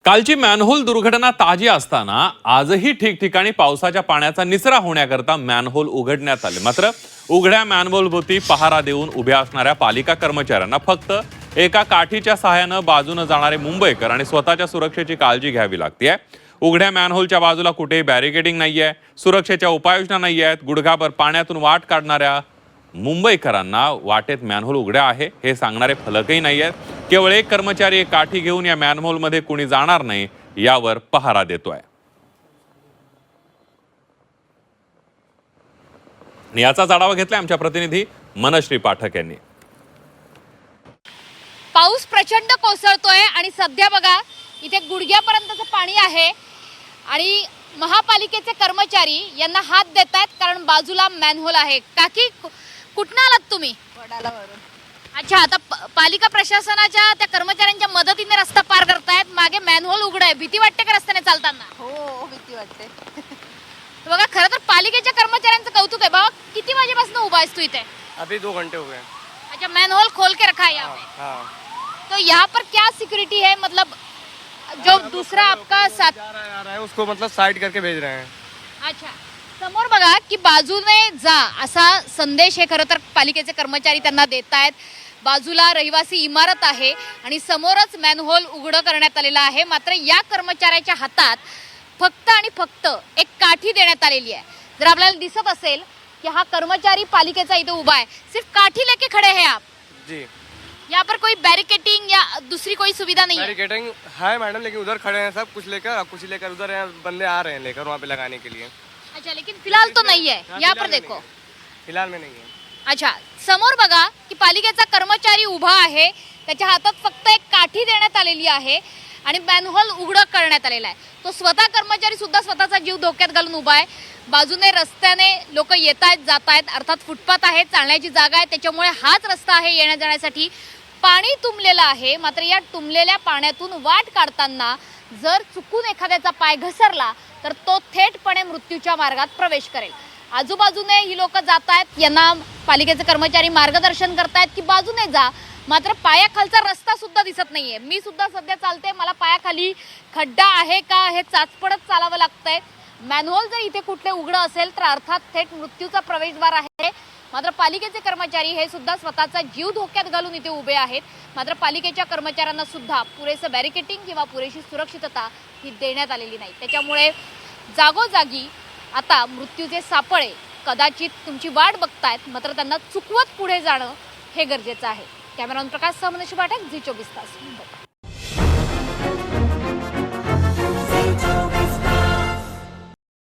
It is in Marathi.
कालची मॅनहोल दुर्घटना ताजी असताना आजही ठिकठिकाणी पावसाच्या पाण्याचा निचरा होण्याकरता मॅनहोल उघडण्यात आले। मात्र उघड्या मॅनहोलभोवती पहारा देऊन उभ्या असणाऱ्या पालिका कर्मचाऱ्यांना फक्त एका काठीच्या सहाय्याने बाजूने जाणारे मुंबईकर आणि स्वतःच्या सुरक्षेची काळजी घ्यावी लागते। उघड्या मॅनहोलच्या बाजूला कुठेही बॅरिकेडिंग नाहीये, सुरक्षेच्या उपाययोजना नाही आहेत। गुडघाभर पाण्यातून वाट काढणाऱ्या मुंबईकरांना वाटेत मॅनहोल उघड्या आहे हे सांगणारे फलकही नाही आहेत। केवळ एक कर्मचारी एक काठी घेऊन या मॅनहोलमध्ये कुणी जाणार नाही यावर पहारा देतोय। याचाच आढावा घेतलाय आमच्या प्रतिनिधी मनश्री पाठक यांनी। पाऊस प्रचंड कोसळतोय आणि सध्या बघा इथे गुडघ्यापर्यंतचं पाणी आहे आणि महापालिकेचे कर्मचारी यांना हात देतायत कारण बाजूला मॅनहोल आहे। काकी कुठनं आलात तुम्ही? वडालावरून। अच्छा, आता पालिका प्रशासनाच्या त्या कर्मचाऱ्यांच्या मदतीने रस्ता पार करतायत, मागे मॅनहोल उघड आहे, भीती वाटते का रस्त्याने चालताना? हो, भीती वाटते। बघा खरं तर पालिकेच्या कर्मचाऱ्यांचं कौतुक आहे। बाबा किती वाजेपासून उभा आहेस तू इथे? अभी 2 घंटे हो गए। अच्छा, मैनहोल खोल के रखा है यहाँ पे। हाँ। तो यहाँ पर क्या सिक्योरिटी है, मतलब जो दूसरा आपका साथ जा रहा है उसको मतलब साइड करके भेज रहे हैं। अच्छा, समोर बघा की बाजूने जा असा संदेश हे खरं तर पालिकेचे कर्मचारी त्यांना देत आहेत। बाजूला रहिवासी इमारत आहे आणि समोरच मॅनहोल उघडं करण्यात आलेला आहे। मात्र या कर्मचाऱ्याच्या हातात फक्त आणि फक्त एक काठी देण्यात आलेली आहे। जर आपल्याला दिसत असेल की हा कर्मचारी पालिकेचा इथे उभा आहे, सिर्फ काठी लेके खड़े हैं आप जी। यहाँ पर कोई बैरिकेटिंग या दूसरी कोई सुविधा नहीं है? बैरिकेडिंग है मैडम, लेकिन उधर खड़े हैं सब कुछ लेकर उधर बंदे आ रहे हैं लेकर वहाँ पे लगाने के लिए। अच्छा, लेकिन फिलहाल तो नहीं है यहाँ पर, देखो फिलहाल में नहीं है। अच्छा, समोर बघा की पालिकेचा कर्मचारी उभा आहे, त्याच्या हातात फक्त एक काठी देण्यात आलेली आहे आणि मॅनहोल उघडं करण्यात आलेला आहे। तो स्वतः कर्मचारी सुद्धा स्वतःचा जीव धोक्यात घालून उभा आहे। बाजूने रस्त्याने लोक येत आहेत जात आहेत, अर्थात फुटपाथ आहे, चालण्याची जागा आहे, त्याच्यामुळे हाच रस्ता आहे येण्या जाण्यासाठी। पाणी तुंबलेलं आहे, मात्र या तुंबलेल्या पाण्यातून वाट काढताना जर चुकून एखाद्याचा पाय घसरला तर तो थेटपणे मृत्यूच्या मार्गात प्रवेश करेल। आजूबाजूने ही लोक जात आहेत, यांना पालिकेचे कर्मचारी मार्गदर्शन करतायत की बाजूने जा, मात्र पायाखालचा रस्ता सुद्धा दिसत नाहीये। मी सुद्धा सध्या चालते, मला पायाखाली खड्डा आहे का हे चाचपडत चालावं लागतंय। मॅनहोल जर इथे कुठले उघडं असेल तर अर्थात थेट मृत्यूचा प्रवेशद्वार आहे। मात्र पालिकेचे कर्मचारी हे सुद्धा स्वतःचा जीव धोक्यात घालून इथे उभे आहेत। मात्र पालिकेच्या कर्मचाऱ्यांना सुद्धा पुरेसं बॅरिकेटिंग किंवा पुरेशी सुरक्षितता ही देण्यात आलेली नाही। त्याच्यामुळे जागोजागी आता मृत्यूचे सापळे कदाचित तुमची वाट बघतायत, मात्र त्यांना चुकवत पुढे जाणं हे गरजेचं आहे। कॅमेरामॅन प्रकाश सह, मनश्री पाठक, झी 24 तास, मुंबई।